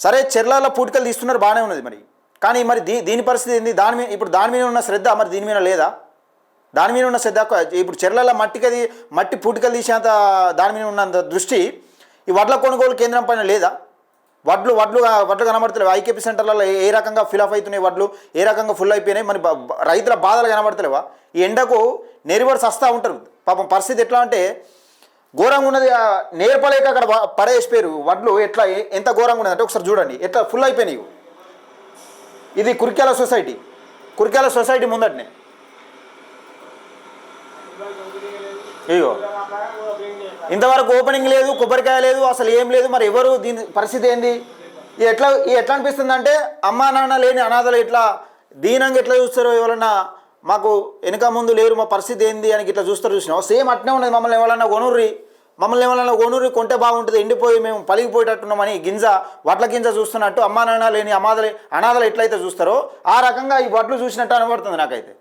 సరే చెర్లలో పూటికలు తీస్తున్నారు, బాగానే ఉన్నది. మరి కానీ మరి దీని పరిస్థితి ఏంది? ఇప్పుడు దాని మీద ఉన్న శ్రద్ధ మరి దీని మీద లేదా? దాని మీద ఉన్న శ్రద్ధ ఇప్పుడు చెర్లలో మట్టి పూటికలు తీసేంత దాని మీద ఉన్నంత దృష్టి ఈ వడ్ల కొనుగోలు కేంద్రం పైన లేదా? వడ్లు కనబడతలేవు. ఐకేపీ సెంటర్లలో ఏ రకంగా ఫిలప్ అవుతున్నాయి, వడ్లు ఏ రకంగా ఫుల్ అయిపోయినాయి. మరి రైతుల బాధలు కనబడతలేవా? ఈ ఎండకు నెరివడి సస్తా ఉంటారు. పాపం పరిస్థితి ఎట్లా అంటే ఘోరంగా ఉన్నది. నేర్పలేక అక్కడ పడేసిపోయారు వడ్లు. ఎంత ఘోరంగా ఉన్నది అంటే ఒకసారి చూడండి ఎట్లా ఫుల్ అయిపోయినాయి. ఇది కురిక్యాల సొసైటీ ముందటనే. ఇగో ఇంతవరకు ఓపెనింగ్ లేదు, కొబ్బరికాయ లేదు, అసలు ఏం లేదు. మరి ఎవరు దీని పరిస్థితి ఏంది? ఎట్లా అనిపిస్తుంది అంటే అమ్మా నాన్న లేని అనాథలు ఇట్లా దీనంగా ఎట్లా చూస్తారో, ఎవరన్నా మాకు వెనక ముందు లేరు, మా పరిస్థితి ఏంది అని ఇట్లా చూసినావు. సేమ్ అట్నే ఉన్నది. మమ్మల్ని ఎవరన్నా కొనుర్రి కొంటే బాగుంటుంది, ఎండిపోయి మేము పలిగిపోయేటట్టున్నామని వడ్ల గింజ చూస్తున్నట్టు అమ్మా నాన్న లేని అనాథలు ఎట్లయితే చూస్తారో ఆ రకంగా ఈ వడ్లు చూసినట్టు అనబడుతుంది నాకైతే.